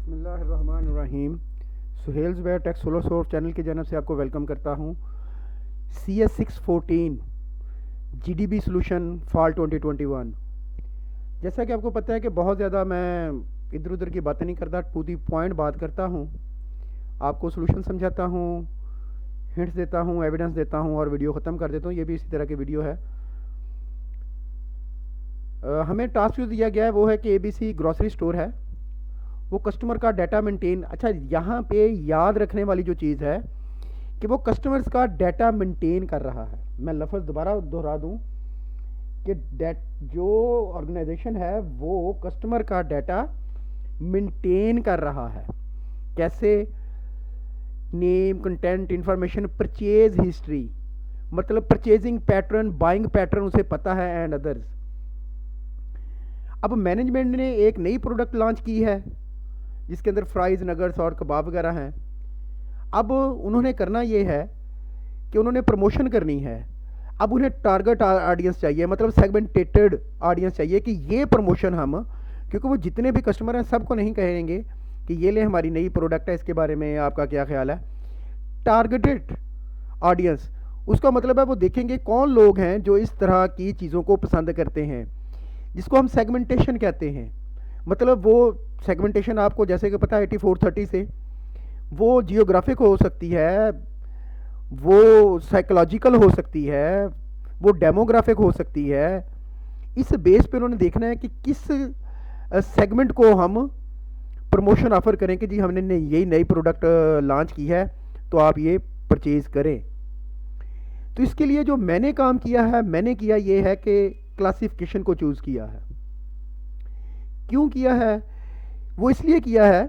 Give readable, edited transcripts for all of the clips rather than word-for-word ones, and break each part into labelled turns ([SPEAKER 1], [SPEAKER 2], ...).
[SPEAKER 1] बिस्मिल्लाहिर्रहमानिर्रहीम। सुहेल्स वेयर टेक सोलो सोर्स चैनल की जानब से आपको वेलकम करता हूँ। CS614 GDB solution fall 2021। जैसा कि आपको पता है कि बहुत ज़्यादा मैं इधर उधर की बातें नहीं करता, टू दी पॉइंट बात करता हूँ, आपको सोल्यूशन समझाता हूँ, हिंट्स देता हूँ, एविडेंस देता हूँ और वीडियो ख़त्म कर देता हूँ। ये भी इसी तरह की वीडियो है। हमें टास्क जो दिया गया है वो है कि ABC ग्रॉसरी स्टोर है, वो कस्टमर का डाटा मेंटेन। अच्छा, यहाँ पे याद रखने वाली जो चीज़ है कि वो कस्टमर्स का डाटा मेंटेन कर रहा है। मैं लफ्ज़ दोबारा दोहरा दूँ कि जो ऑर्गेनाइजेशन है वो कस्टमर का डाटा मेंटेन कर रहा है। कैसे? Name, content, information, purchase history, मतलब परचेजिंग पैटर्न, बाइंग पैटर्न उसे पता है एंड अदर्स। अब मैनेजमेंट ने एक नई प्रोडक्ट लॉन्च की है जिसके अंदर फ्राइज़, नगर्स और कबाब वगैरह हैं। अब उन्होंने करना ये है कि उन्होंने प्रमोशन करनी है। अब उन्हें टारगेट ऑडियंस चाहिए, मतलब सेगमेंटेटेड ऑडियंस चाहिए कि ये प्रमोशन हम, क्योंकि वो जितने भी कस्टमर हैं सबको नहीं कहेंगे कि ये ले हमारी नई प्रोडक्ट है, इसके बारे में आपका क्या ख्याल है। टारगेटेड ऑडियंस, उसका मतलब है वो देखेंगे कौन लोग हैं जो इस तरह की चीज़ों को पसंद करते हैं, जिसको हम सेगमेंटेशन कहते हैं। मतलब वो सेगमेंटेशन आपको जैसे कि पता है 8430 से, वो जियोग्राफिक हो सकती है, वो साइकोलॉजिकल हो सकती है, वो डेमोग्राफिक हो सकती है। इस बेस पे उन्होंने देखना है कि किस सेगमेंट को हम प्रमोशन ऑफर करें कि जी हमने यही नई प्रोडक्ट लॉन्च की है तो आप ये परचेज करें। तो इसके लिए जो मैंने काम किया है, मैंने किया ये है कि क्लासिफिकेशन को चूज़ किया है। क्यों किया है? वो इसलिए किया है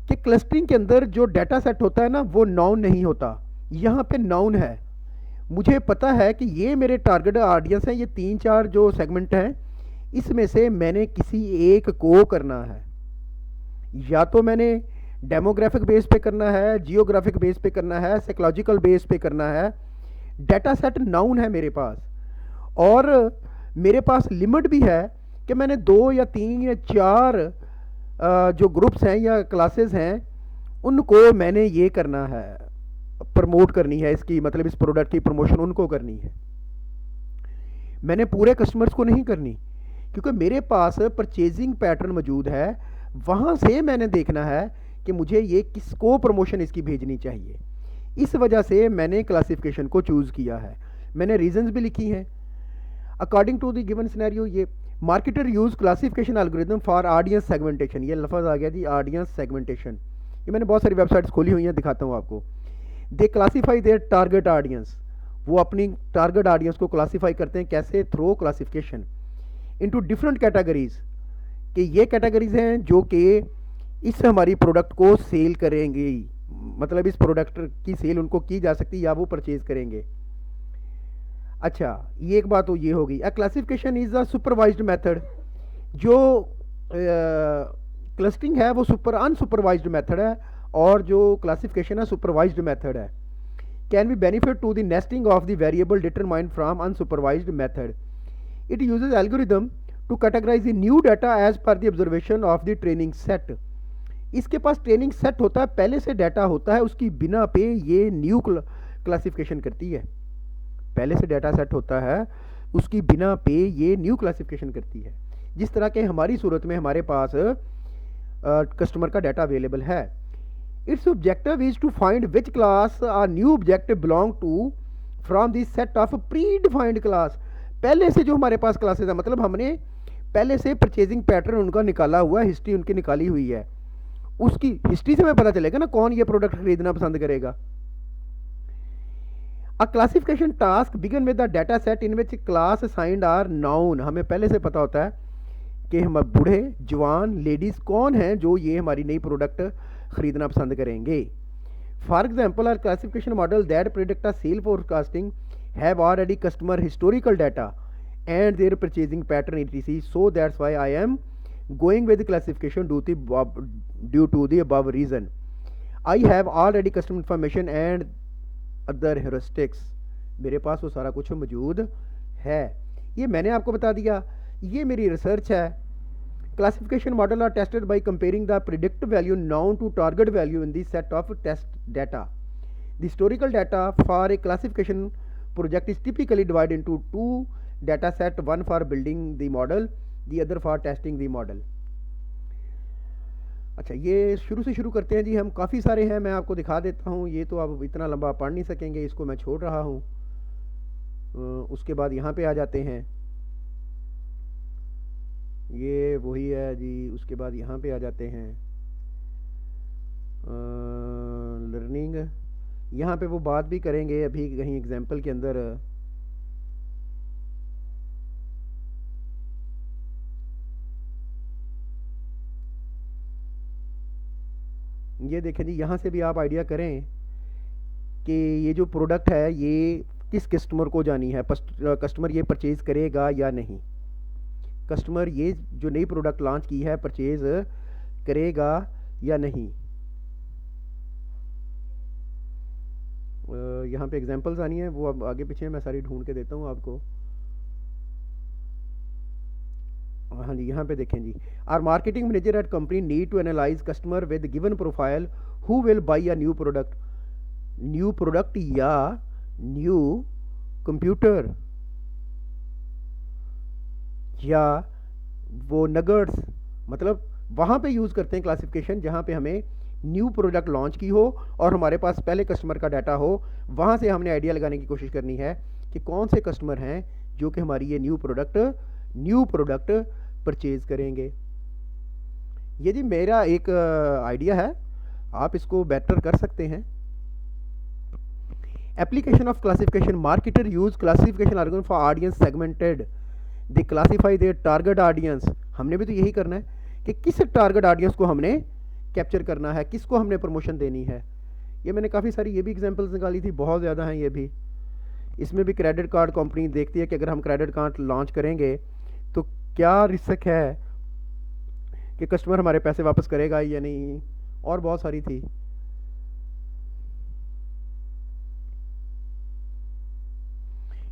[SPEAKER 1] कि क्लस्टरिंग के अंदर जो डाटा सेट होता है ना, वो नाउन नहीं होता, यहाँ पे नाउन है। मुझे पता है कि ये मेरे टारगेट ऑडियंस हैं, ये 3-4 जो सेगमेंट हैं, इसमें से मैंने किसी एक को करना है। या तो मैंने डेमोग्राफिक बेस पे करना है, जियोग्राफिक बेस पे करना है, साइकोलॉजिकल बेस पे करना है। डाटा सेट नाउन है मेरे पास, और मेरे पास लिमिट भी है कि मैंने 2 या 3 या 4 जो ग्रुप्स हैं या क्लासेस हैं उनको मैंने ये करना है, प्रमोट करनी है, इसकी मतलब इस प्रोडक्ट की प्रमोशन उनको करनी है। मैंने पूरे कस्टमर्स को नहीं करनी, क्योंकि मेरे पास परचेजिंग पैटर्न मौजूद है। वहाँ से मैंने देखना है कि मुझे ये किसको प्रमोशन इसकी भेजनी चाहिए। इस वजह से मैंने क्लासिफिकेशन को चूज़ किया है। मैंने रीजंस भी लिखी हैं। According to the given scenario, ये marketer use classification algorithm for audience segmentation. ये लफ्ज़ आ गया जी, ऑडियंस सेगमेंटेशन। ये मैंने बहुत सारी वेबसाइट्स खोली हुई हैं, दिखाता हूँ आपको। दे क्लासीफाई देयर टारगेट ऑडियंस, वो अपनी टारगेट ऑडियंस को क्लासीफाई करते हैं कैसे? Through classification into different categories, कि ये कैटेगरीज हैं जो कि इस हमारी प्रोडक्ट को सेल करेंगे, मतलब इस प्रोडक्ट की सेल उनको की जा सकती है या वो परचेज करेंगे। अच्छा, ये एक बात तो ये होगी। A classification is a supervised method. जो क्लस्टरिंग है वो अनसुपरवाइज्ड मेथड है, और जो क्लासिफिकेशन है सुपरवाइज्ड मेथड है। Can be benefit to the nesting of the variable determined from unsupervised method. It uses algorithm to categorize the new data as per the observation of the training set. इसके पास training set होता है, पहले से data होता है, उसकी बिना पे ये न्यू क्लासिफिकेशन करती है। पहले से डाटा सेट होता है, उसकी बिना पे ये न्यू क्लासिफिकेशन करती है। जिस तरह के हमारी सूरत में हमारे पास कस्टमर का डाटा अवेलेबल है। Its objective is to find which class a new objective belong to from this set of predefined class. पहले से जो हमारे पास क्लासेस है, मतलब हमने पहले से परचेजिंग पैटर्न उनका निकाला हुआ है, हिस्ट्री उनकी निकाली हुई है। उसकी हिस्ट्री से हमें पता चलेगा ना कौन ये प्रोडक्ट खरीदना पसंद करेगा। A classification task begin with the data set in which class assigned are noun। हमें पहले से पता होता है कि हम बूढ़े, जवान, लेडीज़ कौन हैं जो ये हमारी नई प्रोडक्ट खरीदना पसंद करेंगे। For example, are classification model that predict a sale forecasting have already customer historical data and their purchasing pattern etc, so that's why I am going with classification due to the above reason. I have already customer information and other heuristics. मेरे पास वो सारा कुछ मौजूद है, ये मैंने आपको बता दिया, ये मेरी रिसर्च है, Classification model are tested by comparing the predict value known to target value in the set of test data. The historical data for a classification project is typically divided into two data set, one for building the model, the other for testing the model. अच्छा, ये शुरू से शुरू करते हैं जी। हम काफ़ी सारे हैं, मैं आपको दिखा देता हूँ। ये तो आप इतना लंबा पढ़ नहीं सकेंगे, इसको मैं छोड़ रहा हूँ। उसके बाद यहाँ पे आ जाते हैं, ये वही है जी। उसके बाद यहाँ पे आ जाते हैं लर्निंग, यहाँ पे वो बात भी करेंगे अभी कहीं एग्जाम्पल के अंदर। ये देखें जी, यहाँ से भी आप आइडिया करें कि ये जो प्रोडक्ट है ये किस कस्टमर को जानी है, कस्टमर ये परचेज़ करेगा या नहीं, कस्टमर ये जो नई प्रोडक्ट लॉन्च की है परचेज़ करेगा या नहीं। यहाँ पे एग्जांपल्स आनी है, वो अब आगे पीछे मैं सारी ढूंढ के देता हूँ आपको। हाँ जी, यहाँ पे देखें जी। Are marketing manager at company need to analyze customer with given profile who will buy a new product या न्यू कंप्यूटर या वो नगर्स, मतलब वहाँ पे यूज़ करते हैं क्लासिफिकेशन जहाँ पे हमें न्यू प्रोडक्ट लॉन्च की हो और हमारे पास पहले कस्टमर का डाटा हो। वहाँ से हमने आइडिया लगाने की कोशिश करनी है कि कौन से कस्टमर हैं जो कि हमारी ये न्यू प्रोडक्ट परचेज़ करेंगे। ये जी मेरा एक आइडिया है, आप इसको बेटर कर सकते हैं। Application of classification, marketer use classification organ for audience segmented, they classify their target audience. हमने भी तो यही करना है कि किस टारगेट ऑडियंस को हमने कैप्चर करना है, किसको हमने प्रमोशन देनी है। ये मैंने काफ़ी सारी ये भी एग्जांपल्स निकाली थी, बहुत ज़्यादा हैं ये भी। इसमें भी क्रेडिट कार्ड कंपनी देखती है कि अगर हम क्रेडिट कार्ड लॉन्च करेंगे तो क्या रिस्क है कि कस्टमर हमारे पैसे वापस करेगा या नहीं, और बहुत सारी थी।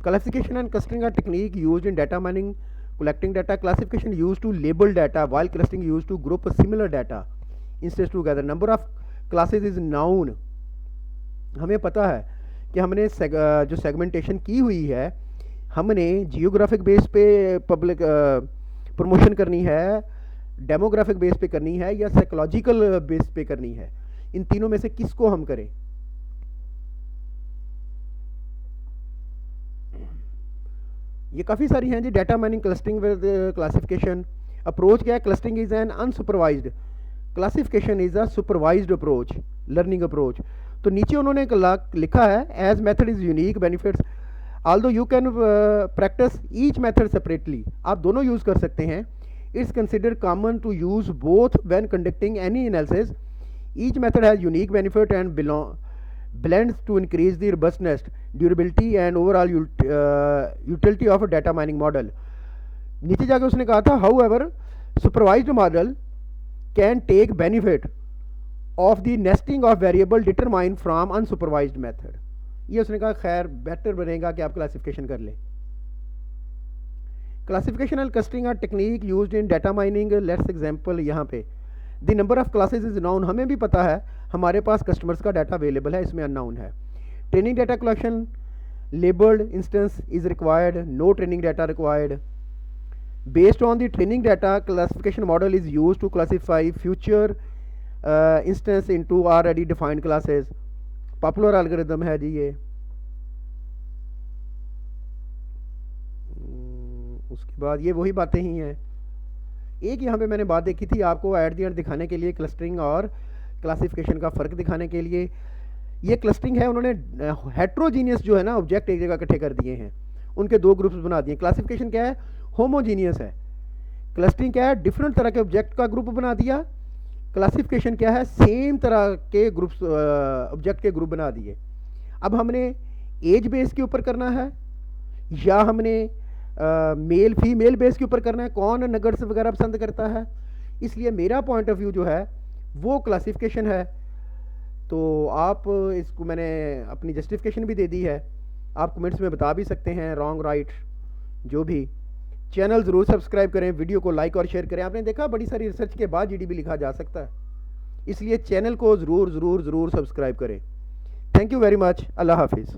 [SPEAKER 1] Classification and clustering are technique used in data mining, collecting data. Classification used to label data, while clustering used to group similar data instances together. Number of classes is known. हमें पता है कि हमने जो सेगमेंटेशन की हुई है, हमने जियोग्राफिक बेस पे पब्लिक प्रमोशन करनी है, डेमोग्राफिक बेस पे करनी है या साइकोलॉजिकल बेस पे करनी है। इन तीनों में से किसको हम करें। ये काफ़ी सारी हैं जी। Data mining, clustering with classification. Approach क्या है? Clustering is an unsupervised, classification is a supervised approach, learning approach. तो नीचे उन्होंने लिखा है each method is unique benefits although you can practice each method separately. आप दोनों यूज़ कर सकते हैं। It's consider common to use both when conducting any analysis. Each method has unique benefit and blends to increase the robustness, durability and overall utility of a data mining model. नीचे जाके उसने कहा था however supervised model can take benefit of the nesting of variable determined from unsupervised method. ये उसने कहा खैर better बनेगा कि आप क्लासिफिकेशन कर लें। Classification and clustering are technique used in data mining. Let's example यहाँ पे the number of classes is known. हमें भी पता है हमारे पास कस्टमर्स का डाटा अवेलेबल है, इसमें अननाउन है। Training data collection labelled instance is required, no training data required. Based on the training data classification model is use to classify future instance into already defined classes. Popular algorithm है जी ये। उसके बाद ये वही बातें ही हैं। एक यहाँ पे मैंने बात देखी थी आपको एट द एंड दिखाने के लिए, क्लस्टरिंग और क्लासिफिकेशन का फ़र्क दिखाने के लिए। ये क्लस्टरिंग है, उन्होंने हेट्रोजीनियस जो है ना ऑब्जेक्ट एक जगह इकट्ठे कर दिए हैं, उनके दो ग्रुप्स बना दिए। क्लासिफिकेशन क्या है? होमोजीनियस है। क्लस्टरिंग क्या है? डिफरेंट तरह के ऑब्जेक्ट का ग्रुप बना दिया। क्लासिफिकेशन क्या है? सेम तरह के ग्रुप्स ऑब्जेक्ट के ग्रुप बना दिए। अब हमने एज बेस के ऊपर करना है या हमने मेल फीमेल बेस के ऊपर करना है, कौन नगर्स वगैरह पसंद करता है। इसलिए मेरा पॉइंट ऑफ व्यू जो है वो क्लासिफिकेशन है। तो आप इसको मैंने अपनी जस्टिफिकेशन भी दे दी है, आप कमेंट्स में बता भी सकते हैं रॉन्ग राइट जो भी। चैनल ज़रूर सब्सक्राइब करें, वीडियो को लाइक और शेयर करें। आपने देखा बड़ी सारी रिसर्च के बाद जीडीपी लिखा जा सकता है, इसलिए चैनल को ज़रूर ज़रूर ज़रूर सब्सक्राइब करें। Thank you very much. अल्लाह हाफिज़।